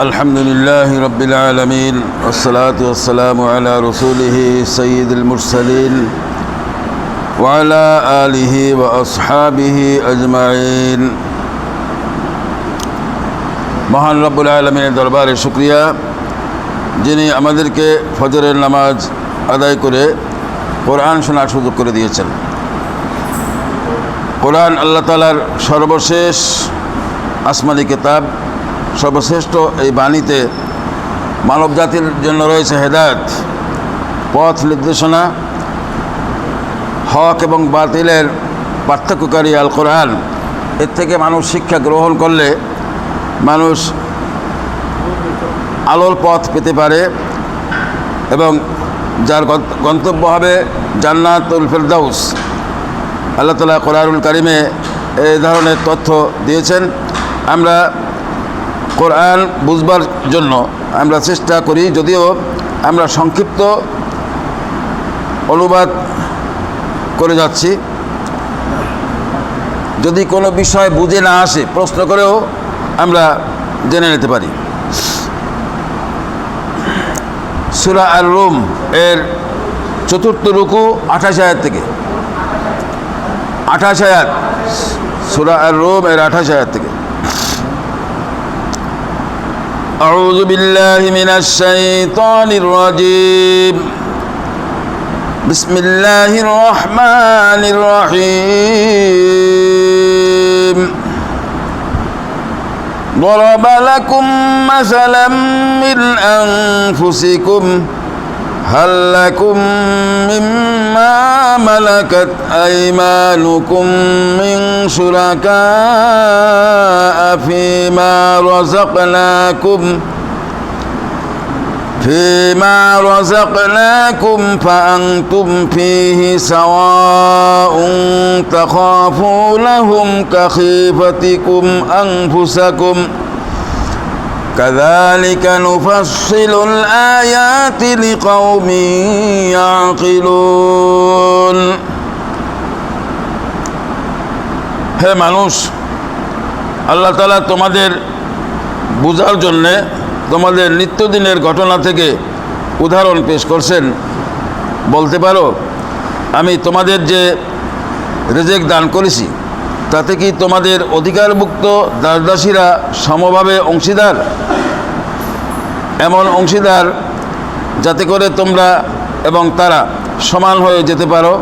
الحمد لله رب العالمين والصلاة والسلام على رسوله سيد المرسلين وعلى آله وأصحابه أجمعين মহান রব্বুল আলামিনের দরবারে শুকরিয়া, যিনি আমাদেরকে ফজরের নামাজ আদায় করে কোরআন শোনার সুযোগ করে দিয়েছেন। কোরআন আল্লাহ তাআলার সর্বশেষ আসমানি কিতাব, সর্বশ্রেষ্ঠ এই বাণীতে মানব জাতির জন্য রয়েছে হেদায়েত, পথ নির্দেশনা, হক এবং বাতিলের পার্থক্যকারী আল কোরআন। এর থেকে মানুষ শিক্ষা গ্রহণ করলে মানুষ আলোর পথ পেতে পারে এবং যার গন্তব্য হবে জান্নাতুল ফেরদাউস। আল্লাহ তাআলা কোরআনুল কারিমে এই ধরনের তথ্য দিয়েছেন। আমরা কোরআন বুঝবার জন্য আমরা চেষ্টা করি, যদিও আমরা সংক্ষিপ্ত অনুবাদ করে যাচ্ছি। যদি কোনো বিষয় বুঝে না আসে, প্রশ্ন করেও আমরা জেনে নিতে পারি। সূরা আর-রুম এর ৪র্থ রুকু ২৮ আয়াত থেকে ২৮ আয়াত, সূরা আর-রুম এর ২৮ আয়াত থেকে। أعوذ بالله من الشيطان الرجيم بسم الله الرحمن الرحيم ضرب لكم مثلا من أنفسكم هل لكم مما ملكت أيمانكم من شركاء فيما رزقناكم فأنتم فيه سواء تخافونهم كخيفتكم أنفسكم كذلك نفصل الآيات لقوم يعقلون। হে মানুষ, আল্লাহ তাআলা তোমাদের বুঝার জন্যে তোমাদের নিত্যদিনের ঘটনা থেকে উদাহরণ পেশ করছেন। বলতে পারো, আমি তোমাদের যে রিজিক দান করেছি তাতে কি তোমাদের অধিকারভুক্ত দাসদাসীরা সমভাবে অংশীদার? এমন অংশীদার যাতে করে তোমরা এবং তারা সমান হয়ে যেতে পারো।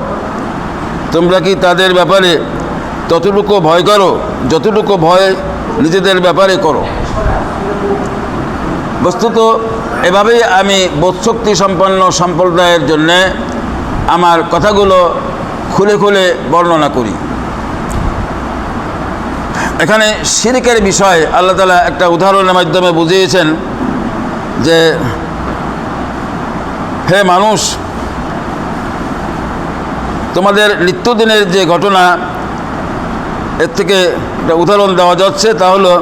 তোমরা কি তাদের ব্যাপারে ততটুকু ভয় করো যতটুকু ভয় নিজেদের ব্যাপারে করো? বস্তুত এভাবেই আমি বোধশক্তি সম্পন্ন সম্প্রদায়ের জন্যে আমার কথাগুলো খুলে খুলে বর্ণনা করি। এখানে শিরকের বিষয় আল্লাহ তাআলা একটা উদাহরণের মাধ্যমে বুঝিয়েছেন যে, হে মানুষ, তোমাদের নিত্যদিনের যে ঘটনা, এর থেকে একটা উদাহরণ দেওয়া যাচ্ছে। তা হলো,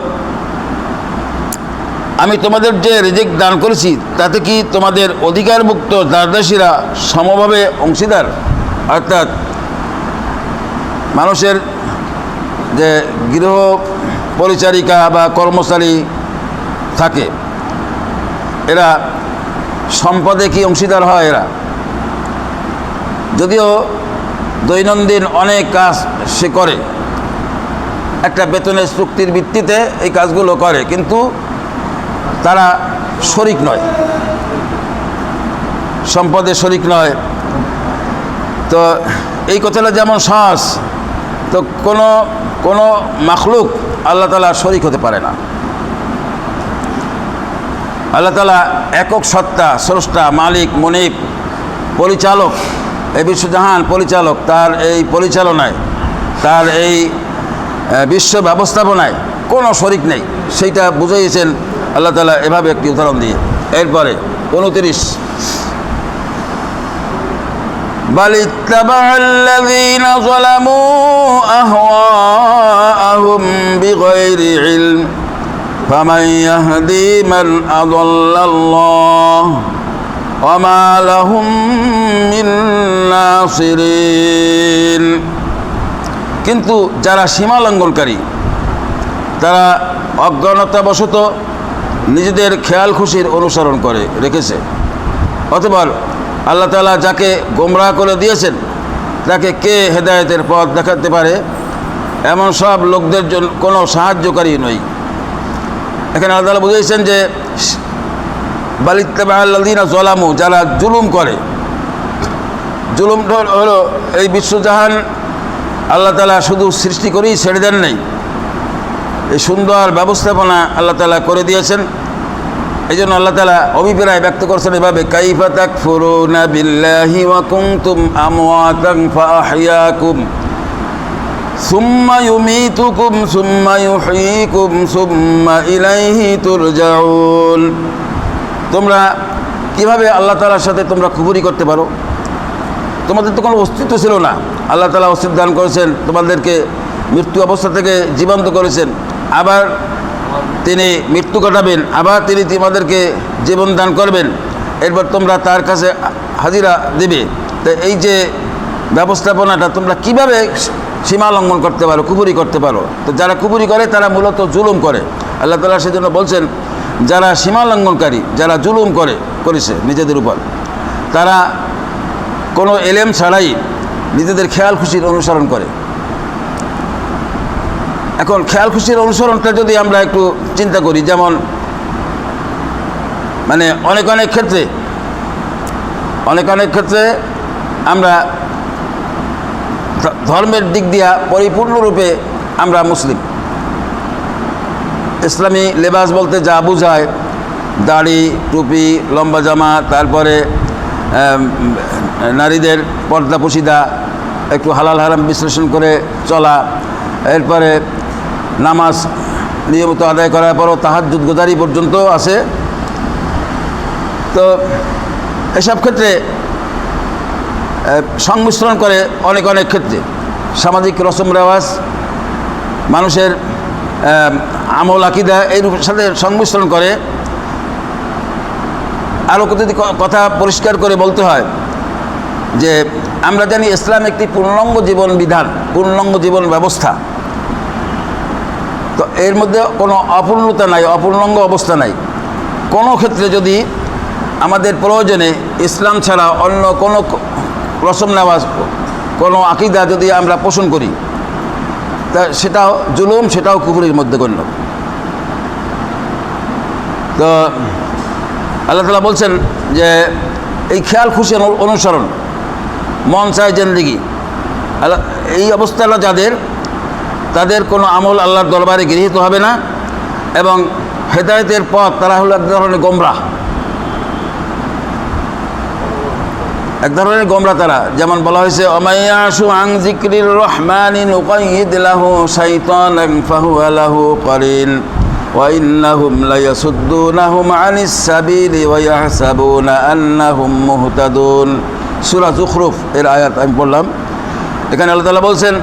আমি তোমাদের যে রিজিক দান করেছি তাতে কি তোমাদের অধিকারভুক্ত দাসদাসীরা সমভাবে অংশীদার? অর্থাৎ মানুষের যে গৃহ পরিচারিকা বা কর্মচারী থাকে, এরা সম্পদে কি অংশীদার হয়? এরা যদিও দৈনন্দিন অনেক কাজ সে করে, একটা বেতনের চুক্তির ভিত্তিতে এই কাজগুলো করে, কিন্তু তারা শরিক নয়, সম্পদে শরিক নয়। তো এই কথাটা যেমন সহজ, তো কোনো মাখলুক আল্লাহ তাআলা শরিক হতে পারে না। আল্লাহ তাআলা একক সত্তা, স্রষ্টা, মালিক, মুনিব, পরিচালক, এই বিশ্বজাহান পরিচালক। তার এই পরিচালনায়, তার এই বিশ্ব ব্যবস্থাপনায় কোনো শরিক নেই, সেইটা বুঝিয়েছেন আল্লাহ তাআলা এভাবে একটি উদাহরণ দিয়ে। এরপরে 29, بل اتبع الذين ظلموا أهواءهم بغير علم فمن يهدي من أضل الله وما لهم من ناصرين। কিন্তু যারা সীমা লঙ্ঘনকারী, তারা অজ্ঞানতাবশত নিজেদের খেয়াল খুশির অনুসরণ করে রেখেছে। অতঃপর আল্লাহ তাআলা যাকে গোমরাহ করে দিয়েছেন তাকে কে হেদায়েতের পথ দেখাতে পারে? এমন সব লোকদের জন্য কোনো সাহায্যকারী নয়। এখানে আল্লাহ তাআলা বুঝিয়েছেন যে বালিত্তাবাল্লাযীনা যালামু, যারা জুলুম করে। জুলুমটা হলো এই বিশ্বজাহান আল্লাহ তাআলা শুধু সৃষ্টি করেই ছেড়ে দেন নাই, এই সুন্দর ব্যবস্থাপনা আল্লাহ তাআলা করে দিয়েছেন। এই জন্য আল্লাহ তাআলা অভিপ্রায় ব্যক্ত করছেন এভাবে, কাইফা তাকফুরুনা বিল্লাহি ওয়া কুনতুম আমওয়াতান ফাআহইয়াকুম সুম্মা ইউমীতুকুম সুম্মা ইউহয়ীকুম সুম্মা ইলাইহি তুরজাউন। তোমরা কিভাবে আল্লাহ তাআলার সাথে তোমরা কুফরি করতে পারো? তোমাদের তো কোনো অস্তিত্ব ছিল না, আল্লাহ তাআলা অস্তিত্ব দান করেছেন, তোমাদেরকে মৃত্যু অবস্থা থেকে জীবন্ত করেছেন, আবার তিনি মৃত্যু ঘটাবেন, আবার তিনি তোমাদেরকে জীবন দান করবেন, এরপর তোমরা তার কাছে হাজিরা দেবে। তো এই যে ব্যবস্থাপনাটা তোমরা কিভাবে সীমা লঙ্ঘন করতে পারো, কুফরি করতে পারো? তো যারা কুফরি করে তারা মূলত জুলুম করে। আল্লাহ তাআলা সেজন্য বলছেন, যারা সীমা লঙ্ঘনকারী, যারা জুলুম করেছে নিজেদের উপর, তারা কোনো এলেম ছাড়াই নিজেদের খেয়াল খুশির অনুসরণ করে। এখন খেয়াল খুশির অনুসরণটা যদি আমরা একটু চিন্তা করি, যেমন মানে অনেক ক্ষেত্রে আমরা ধর্মের দিক দিয়া পরিপূর্ণরূপে আমরা মুসলিম। ইসলামী লেবাস বলতে যা বোঝায়, দাড়ি, টুপি, লম্বা জামা, তারপরে নারীদের পর্দা পুশিদা, একটু হালাল হারাম বিশ্লেষণ করে চলা, এরপরে নামাজ নিয়মিত আদায় করার পরও তাহাজ্জুদ গুজারি পর্যন্ত আছে। তো এসব ক্ষেত্রে সংমিশ্রণ করে অনেক ক্ষেত্রে সামাজিক রসম রেওয়াজ, মানুষের আমল আকিদা এর সাথে সংমিশ্রণ করে। আরও যদি কথা পরিষ্কার করে বলতে হয় যে আমরা জানি ইসলাম একটি পূর্ণাঙ্গ জীবন বিধান, পূর্ণাঙ্গ জীবন ব্যবস্থা। তো এর মধ্যে কোনো অপূর্ণতা নাই, অপূর্ণাঙ্গ অবস্থা নাই। কোনো ক্ষেত্রে যদি আমাদের প্রয়োজনে ইসলাম ছাড়া অন্য কোনো রসম নেওয়াজ, কোনো আকিদা যদি আমরা পোষণ করি, তা সেটাও জুলুম, সেটাও কুফরির মধ্যে গণ্য। তো আল্লাহ তাআলা বলছেন যে এই খেয়াল খুশি অনুসরণ, মন চায় জিন্দেগি, এই অবস্থাটা যাদের, তাদের কোনো আমল আল্লাহর দরবারে গৃহীত হবে না, এবং হেদায়েতের পথ তারা হলো এক ধরনের গোমরাহ, তারা। যেমন বলা হয়েছে, অমাইয়াশু আন যিকরির রহমানি নুকাইয়িদ লাহু শাইতানান ফাহুয়া লাহু কারিন ওয়া ইন্নাহুম লায়াসুদ্দুনাহুম আনিস সাবিলি ওয়া ইয়াহসাবুনা আন্নাহুম মুহতাদুন। সূরা যুখরুফ এর আয়াত আমি পড়লাম। এখানে আল্লাহ তাআলা বলছেন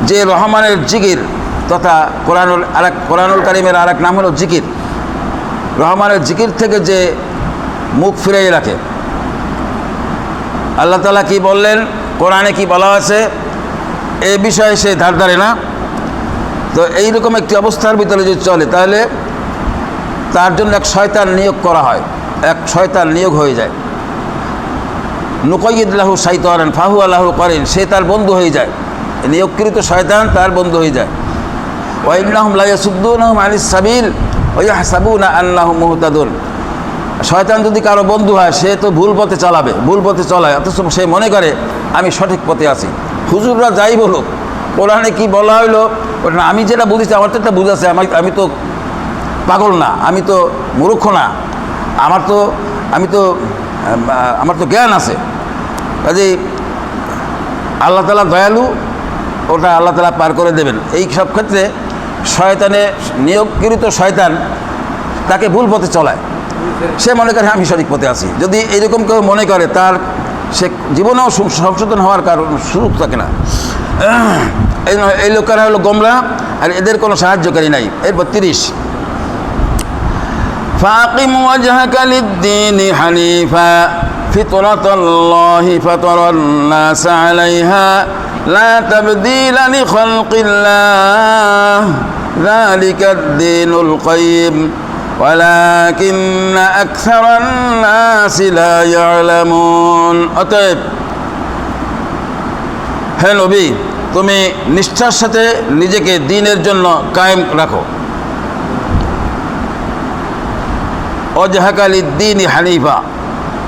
যে রহমানের জিকির তথা কোরআনুল কারীমের আরেক নাম হলো জিকির, রহমানের জিকির থেকে যে মুখ ফিরিয়ে রাখে। আল্লাহ তাআলা কি বললেন, কোরআনে কি বলা আছে, এই বিষয়ে সে ধার ধারে না। তো এইরকম একটি অবস্থার ভিতরে যদি চলে, তাহলে তার জন্য এক শয়তান নিয়োগ করা হয়, এক শয়তান নিয়োগ হয়ে যায়। নুকাইয়িদ লাহু শাইতানান ফাহুয়া লাহু কারিন, সে তার বন্ধু হয়ে যায়, নিয়োগকৃত শয়তান তার বন্ধু হয়ে যায়। ওয়া ইন্নাহুম লায়াসুদ্দুনাহুম আনিস সাবিল ওয়া ইয়াহসাবুনা আন্নাহুম মুহতাদুন। শয়তান যদি কারো বন্ধু হয়, সে তো ভুল পথে চালায়, অথচ সে মনে করে আমি সঠিক পথে আছি। হুজুররা যাই বলুক, কোরআনে কি বলা হইলো, আমি যেটা বুঝেছি, আমার তো একটা বুঝাচ্ছে, আমি তো পাগল না, আমি তো মূর্খ না, আমার তো জ্ঞান আছে। কাজেই আল্লাহ তাআলা দয়ালু, ওটা আল্লাহ তাআলা পার করে দেবেন। এই সব ক্ষেত্রে শয়তানের নিয়োগকৃত শয়তান তাকে ভুল পথে চলায়, সে মনে করে আমি সঠিক পথে আছি। যদি এরকম কেউ মনে করে, তার সে জীবনেও সংশোধন হওয়ার কারণ সুযোগ থাকে না। এই লোকেরা হলো গোমরাহ, আর এদের কোনো সাহায্যকারী নাই। এরপর 30, ফাকিম ওয়াজহাকা লিদ-দীনি হানিফা ফিতরাতাল্লাহি ফাতারান নাস আলাইহা লা তাবদীলা লিখালকিল্লাহ যালিকাদ দীনুল কাইয়্যিম ওয়ালাকিন্না আকসারান নাসি লা ইয়ালামুন। অতএব হে নবী, তুমি নিষ্ঠার সাথে নিজেকে দ্বীনের জন্য কায়েম রাখো। ওয়াজহাকা লিদ-দীনি হানিফা,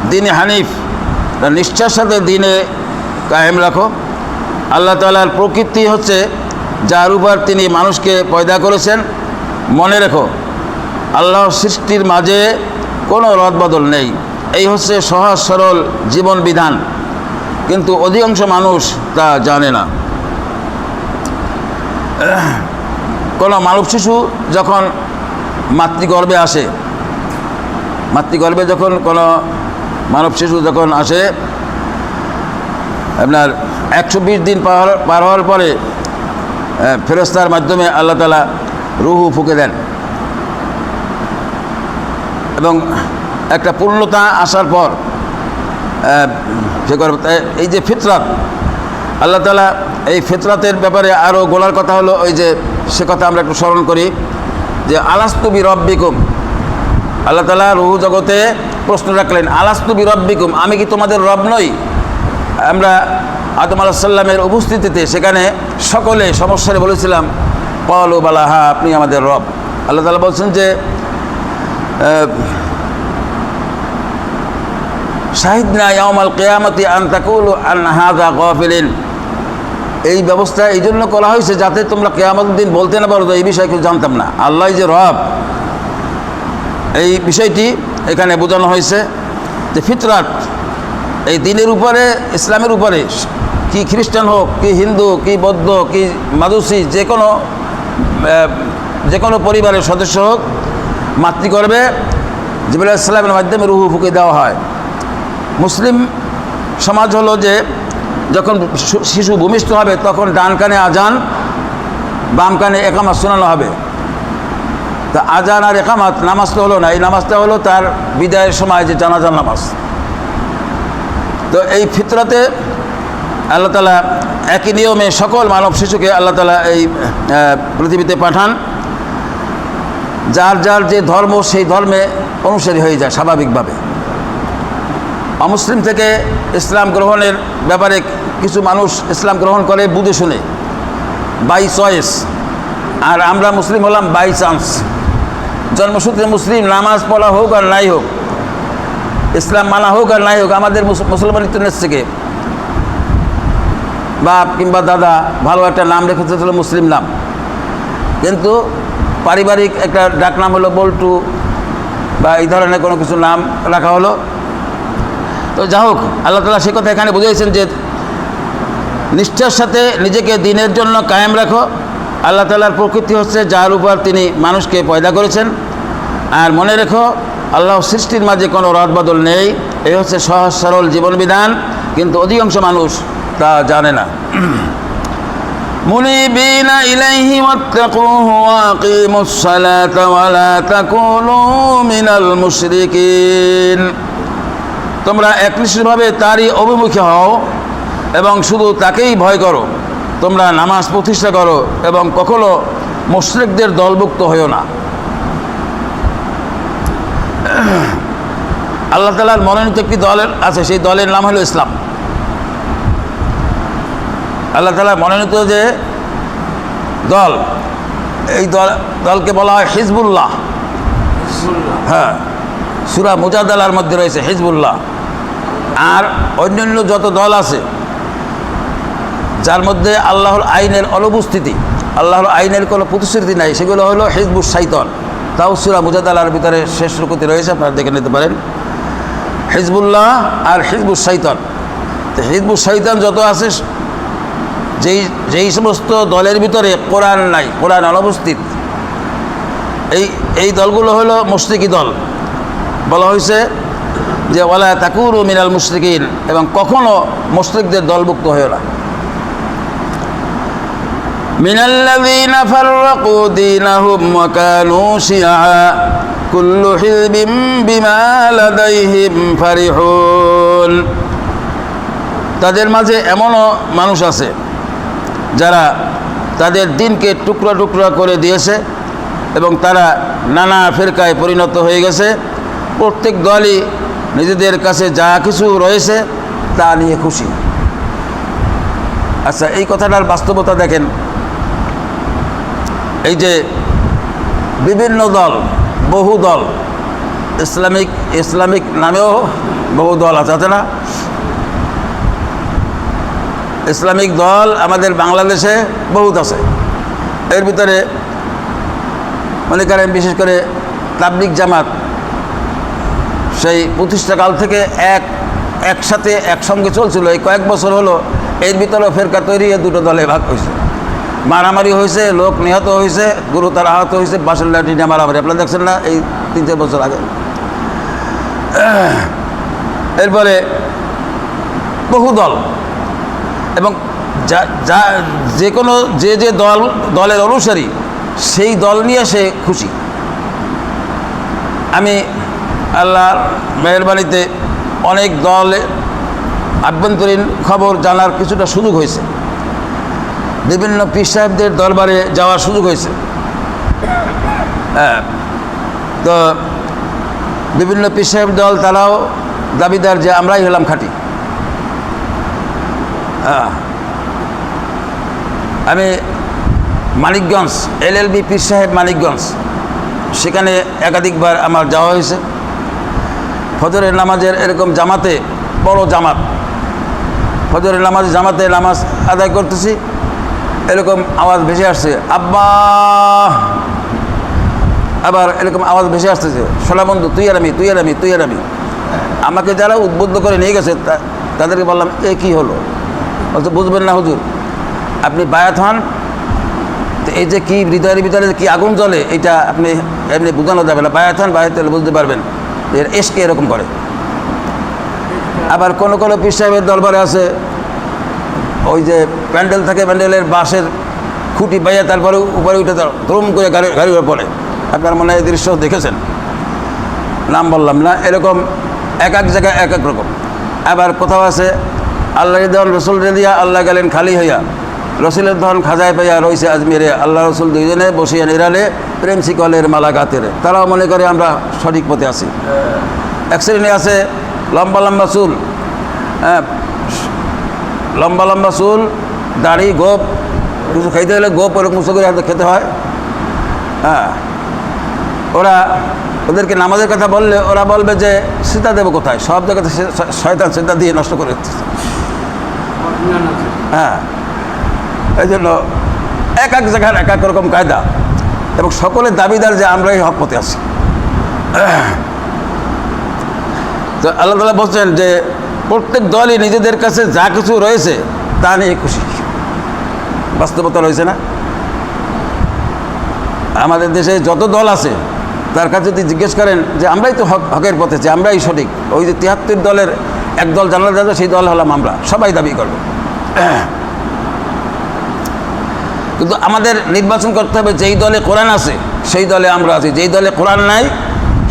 দ্বীনে হানিফ, নিষ্ঠার সাথে দ্বীনে কায়েম রাখো। আল্লাহ তাআলার প্রকৃতি হচ্ছে যার উপর তিনি মানুষকে পয়দা করেছেন। মনে রেখো, আল্লাহর সৃষ্টির মাঝে কোনো রদবদল নেই। এই হচ্ছে সহজ সরল জীবন বিধান, কিন্তু অধিকাংশ মানুষ তা জানে না। কোনো মানব শিশু যখন মাতৃগর্ভে আসে, মাতৃগর্ভে যখন কোনো মানব শিশু যখন আসে, আপনার 120 দিন পার হওয়ার পরে ফেরেশতার মাধ্যমে আল্লাহ তাআলা রুহু ফুঁকে দেন, এবং একটা পূর্ণতা আসার পর এই যে ফিতরাত, আল্লাহ তাআলা এই ফিতরাতের ব্যাপারে আরও বলার কথা হলো, ওই যে সে কথা আমরা একটু স্মরণ করি যে আলাস্তু বিরব্বিকুম। আল্লাহ তাআলা রুহু জগতে প্রশ্ন রাখলেন, আলাস্তু বিরব্বিকুম, আমি কি তোমাদের রব নই? আমরা আদম আলাইহিস সালামের উপস্থিতিতে সেখানে সকলে সমস্যারে বলেছিলাম, ক্বালু বালা, হ্যাঁ আপনি আমাদের রব। আল্লাহ তাআলা বলছেন যে শাহিদনা ইয়াউমাল কিয়ামতি আন তাকুলু আন হাযা গাফিলিন। এই ব্যবস্থা এই জন্য করা হয়েছে যাতে তোমরা কিয়ামতের দিন বলতে না পারো এই বিষয়ে কিছু জানতাম না। আল্লাহ যে রব, এই বিষয়টি এখানে বোঝানো হয়েছে যে ফিতরাত, এই দিনের উপরে, ইসলামের উপরে, কি খ্রিস্টান হোক, কি হিন্দু, কি বৌদ্ধ, কি মাজুসি, যে কোনো পরিবারের সদস্য হোক, মাতৃগর্ভে জিবরাইল আলাইহিস সালামের মাধ্যমে রুহু ফুঁকে দেওয়া হয়। মুসলিম সমাজ হলো যে যখন শিশু ভূমিষ্ঠ হবে তখন ডান কানে আজান, বাম কানে একামাত শোনানো হবে। তা আজান আর একামাত নামাজটা হলো না, এই নামাজটা হলো তার বিদায়ের সময় যে জানাজার নামাজ। তো এই ফিতরাতে আল্লাহ তাআলা একই নিয়মে সকল মানব শিশুকে আল্লাহ তাআলা এই পৃথিবীতে পাঠান। যার যার যে ধর্ম সেই ধর্মে অনুসারী হয়ে যায় স্বাভাবিকভাবে। অমুসলিম থেকে ইসলাম গ্রহণের ব্যাপারে কিছু মানুষ ইসলাম গ্রহণ করে বুঝে শুনে, বাই চয়েস, আর আমরা মুসলিম হলাম বাই চান্স। জন্মসূত্রে মুসলিম, নামাজ পড়া হোক আর নাই হোক, ইসলাম মানা হোক আর নাই হোক, আমাদের মুসলমানিত্ব থেকে বাপ কিংবা দাদা ভালো একটা নাম রেখেছে, ছিল মুসলিম নাম, কিন্তু পারিবারিক একটা ডাক নাম হলো বল্টু বা এই ধরনের কোনো কিছু নাম রাখা হলো। তো যা হোক, আল্লাহ তাআলা সে কথা এখানে বুঝিয়েছেন যে নিষ্ঠার সাথে নিজেকে দ্বীনের জন্য কায়েম রাখো। আল্লাহ তাআলার প্রকৃতি হচ্ছে যার উপর তিনি মানুষকে পয়দা করেছেন। আর মনে রেখো, আল্লাহ সৃষ্টির মাঝে কোনো রদবদল নেই। এই হচ্ছে সহজ সরল জীবনবিধান, কিন্তু অধিকাংশ মানুষ তা জানে না। মুনিবিনা ইলাইহি ওয়াত্তাকুহু ওয়া আকিমুস সালাতা ওয়া লা তাকুনু মিনাল মুশরিকিন। তোমরা একনিষ্ঠভাবে তারই অভিমুখী হও এবং শুধু তাকেই ভয় করো। তোমরা নামাজ প্রতিষ্ঠা করো এবং কখনো মুশরিকদের দলভুক্ত হইও না। আল্লাহ তাআলার মনোনীত একটি দল আছে, সেই দলের নাম হলো ইসলাম। আল্লাহ তাআলা মনোনীত যে দল, এই দলকে বলা হয় হিজবুল্লাহ। হ্যাঁ, সূরা মুজাদালার মধ্যে রয়েছে হিজবুল্লাহ। আর অন্যান্য যত দল আছে যার মধ্যে আল্লাহর আইনের অনুপস্থিতি, আল্লাহর আইনের কোনো প্রতিশ্রুতি নাই, সেগুলো হলো হিজবুশ শাইতান। তাও সূরা মুজাদালার ভিতরে শেষ রুকুতে রয়েছে, আপনারা দেখে নিতে পারেন। হিজবুল্লাহ আর হিজবুশ শাইতান। তো হিজবুশ শাইতান যত আছে, যেই সমস্ত দলের ভিতরে কোরআন নাই, কোরআন অনুপস্থিত, এই দলগুলো হলো মুশরিকি দল। বলা হয়েছে যে ওয়ালা তাকুনু মিনাল মুশরিকিন, এবং কখনো মুশরিকদের দলভুক্ত হয়েও না। মিনাল্লাযীনা ফাররাকু দীনাহুম ওয়া কানু শিয়া কুল্লু হিজবিন বিমা লাদাইহিম ফারিহুন। তাদের মাঝে এমনও মানুষ আছে যারা তাদের দিনকে টুকরা টুকরা করে দিয়েছে এবং তারা নানা ফিরকায় পরিণত হয়ে গেছে। প্রত্যেক দলই নিজেদের কাছে যা কিছু রয়েছে তা নিয়ে খুশি। আচ্ছা, এই কথাটার বাস্তবতা দেখেন। এই যে বিভিন্ন দল, বহু দল, ইসলামিক নামেও বহু দল আছে না? ইসলামিক দল আমাদের বাংলাদেশে বহুত আছে। এর ভিতরে মনে করেন বিশেষ করে তাবলিগ জামাত সেই প্রতিষ্ঠাকাল থেকে একসাথে একসঙ্গে চলছিল। এই কয়েক বছর হলো এর ভিতরেও ফেরকা তৈরি হয়ে দুটো দলে ভাগ হয়েছে, মারামারি হয়েছে, লোক নিহত হয়েছে, গুরুতর আহত হয়েছে, বাসের লাঠি নিয়ে মারামারি। আপনারা দেখছেন না এই 3-4 বছর আগে? এরপরে বহু দল এবং যে কোনো যে দলের অনুসারী সেই দল নিয়ে সে খুশি। আমি আল্লাহর মেহেরবানিতে অনেক দলে আভ্যন্তরীণ খবর জানার কিছুটা সুযোগ হয়েছে, বিভিন্ন পীর সাহেবদের দরবারে যাওয়ার সুযোগ হয়েছে। তো বিভিন্ন পীর সাহেব দল তারাও দাবিদার যে আমরাই হলাম খাঁটি। আমি মানিকগঞ্জ LLB পীর সাহেব মানিকগঞ্জ, সেখানে একাধিকবার আমার যাওয়া হয়েছে। ফজরের নামাজের এরকম জামাতে, বড় জামাত, ফজরের জামাতে নামাজ আদায় করতেছি, এরকম আওয়াজ ভেসে আসছে, আব্বা। আবার এরকম আওয়াজ ভেসে আসতেছে, সোনা বন্ধু তুই আর আমি, তুই আর আমি, তুই আর আমি। আমাকে যারা উদ্বুদ্ধ করে নিয়ে গেছে তাদেরকে বললাম, এ কী হলো? বলতে বুঝবেন না হুজুর, আপনি বায়াত হন, তো এই যে কি হৃদয়ের ভিতরে কি আগুন জ্বলে এটা আপনি এমনি বোঝানো যাবে না। বায়াত হন, বায়াত হলে বুঝতে পারবেন এর এসকে এরকম করে। আবার কোনো কোনো পীর সাহেবের দরবারে আছে ওই যে প্যান্ডেল থাকে, প্যান্ডেলের বাঁশের খুঁটি বাইয়া তারপরে উপরে উঠে ধুম করে গাড়ি পড়ে। আপনার মনে হয় এই দৃশ্য দেখেছেন, নাম বললাম না। এরকম এক জায়গায় এক রকম। আবার কোথাও আছে আল্লাহ ধন রসুল দিয়া আল্লাহ গেলেন খালি হইয়া, রসুলের ধন খাজায় পাইয়া রয়েছে আজমিরে, আল্লাহ রসুল দুইজনে বসিয়া নিরালে প্রেম শিকলের মালা গাতেরে। তারাও মনে করে আমরা সঠিক পথে আছি। এক শ্রেণী আছে লম্বা লম্বা চুল, লম্বা লম্বা চুল, দাড়ি, গোপ, কিছু খাইতে হলে গোপ ওরকম মুসো করে খেতে হয়। ওদেরকে নামাজের কথা বললে ওরা বলবে যে সিজদা দেবো কোথায়, সব জায়গাতে শয়তান সিজদা দিয়ে নষ্ট করে দিচ্ছে। এই জন্য এক জায়গার এক রকম কায়দা এবং সকলের দাবিদার যে আমরাই হক পথে আছি। তো আল্লাহ তাআলা বলছেন যে প্রত্যেক দলই নিজেদের কাছে যা কিছু রয়েছে তা নিয়ে খুশি। বাস্তবতা রয়েছে না? আমাদের দেশে যত দল আছে তার কাছে যদি জিজ্ঞেস করেন যে আমরাই তো হকের পথে আছি, আমরাই সঠিক, ওই যে 73 দলের এক দল জানা যাবে সেই দল হলাম আমরা, সবাই দাবি করবে। কিন্তু আমাদের নির্বাচন করতে হবে যেই দলে কোরআন আছে সেই দলে আমরা আছি, যেই দলে কোরআন নাই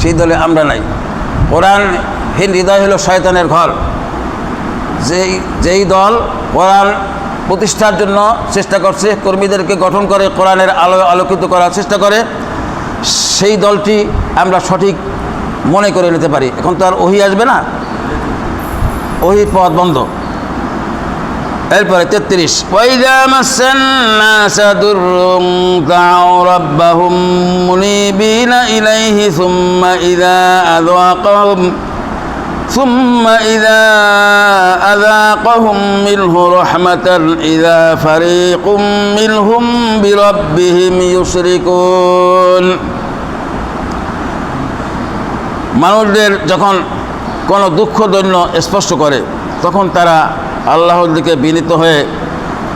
সেই দলে আমরা নাই। কোরআনহীন হৃদয় হলো শয়তানের ঘর। যেই দল কোরআন প্রতিষ্ঠার জন্য চেষ্টা করছে, কর্মীদেরকে গঠন করে কোরআনের আলোকিত করার চেষ্টা করে, সেই দলটি আমরা সঠিক মনে করে নিতে পারি। এখন তো আর ওহী আসবে না, ওহীর পথ বন্ধ। এরপরে 33, ওয়াইযা মাসান্নাসা দুররুন দাউ রাব্বাহুম মুনিবিনা ইলাইহি সুম্মা ইযা আযাকাহুম মিনহু রাহমাতান ইযা ফারীকুম মিনহুম বিরাব্বিহিম ইউশরিকুন। মানুষদের যখন কোনো দুঃখ দৈন্য স্পর্শ করে তখন তারা আল্লাহর দিকে বিনীত হয়ে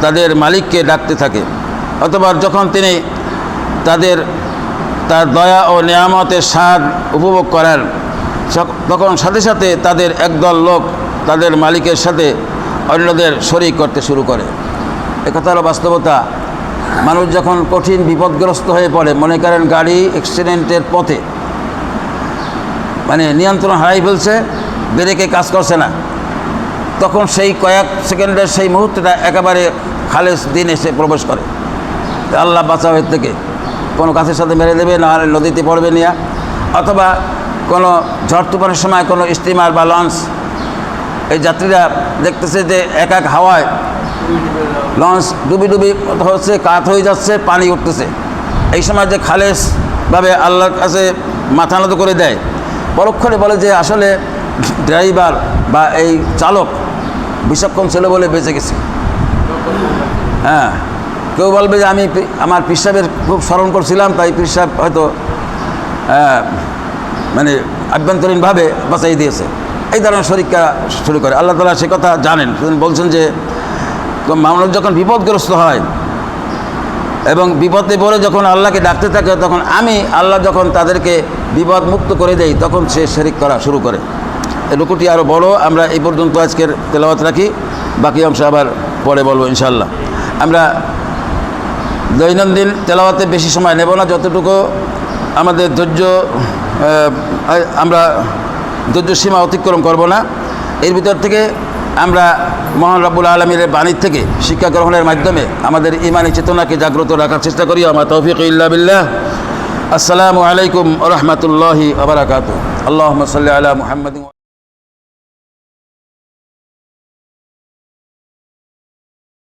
তাদের মালিককে ডাকতে থাকে, অথবা যখন তিনি তার দয়া ও নিয়ামতের স্বাদ উপভোগ করেন তখন সাথে সাথে তাদের একদল লোক তাদের মালিকের সাথে অন্যদের শরীক করতে শুরু করে। একথা হলো বাস্তবতা। মানুষ যখন কঠিন বিপদগ্রস্ত হয়ে পড়ে, মনে করেন গাড়ি অ্যাক্সিডেন্টের পথে, মানে নিয়ন্ত্রণ হারাই ফেলছে, ব্রেকে কাজ করছে না, তখন সেই কয়েক সেকেন্ডের সেই মুহূর্তটা একেবারে খালেস দিন এসে প্রবেশ করে। আল্লাহ বাঁচাও এর থেকে, কোনো গাছের সাথে মেরে দেবে, না হলে নদীতে পড়বে নিয়ে, অথবা কোনো ঝড় তুফানের সময় কোনো স্টিমার বা লঞ্চ, এই যাত্রীরা দেখতেছে যে এক এক হাওয়ায় লঞ্চ ডুবি ডুবি হচ্ছে, কাত হয়ে যাচ্ছে, পানি উঠতেছে। এই সময় যে খালেসভাবে আল্লাহর কাছে মাথা নত করে দেয়, পরক্ষণে বলে যে আসলে ড্রাইভার বা এই চালক বিচক্ষণ ছিল বলে বেঁচে গেছে। হ্যাঁ, কেউ বলবে যে আমি আমার পিসাবের খুব স্মরণ করছিলাম, তাই পিসাব হয়তো মানে আভ্যন্তরীণভাবে বাঁচাই দিয়েছে। এই ধরনের শরীরটা শুরু করে। আল্লাহ তাআলা সে কথা জানেন, বলছেন যে মানুষ যখন বিপদগ্রস্ত হয় এবং বিপদে পড়ে যখন আল্লাহকে ডাকতে থাকে, তখন আমি আল্লাহ যখন তাদেরকে বিপদ মুক্ত করে দেই, তখন সে শিরক করা শুরু করে। এই রুকুটি আরও বড়। আমরা এই পর্যন্ত আজকের তেলাওয়াত রাখি, বাকি অংশ আবার পরে বলবো ইনশাআল্লাহ। আমরা দৈনন্দিন তেলাওয়াতে বেশি সময় নেব না, যতটুকু আমাদের আমরা ধৈর্য সীমা অতিক্রম করব না। এর ভিতর থেকে আমরা মহান রব্বুল আলামিনের বাণীর থেকে শিক্ষা গ্রহণের মাধ্যমে আমাদের ঈমানি চেতনাকে জাগ্রত রাখার চেষ্টা করি। আমা তৌফিক ইল্লা বিল্লাহ। আসসালামু আলাইকুম ওয়া রাহমাতুল্লাহি ওয়া বারাকাতুহু। আল্লাহুম্মা সাল্লি আলা মুহাম্মাদিন।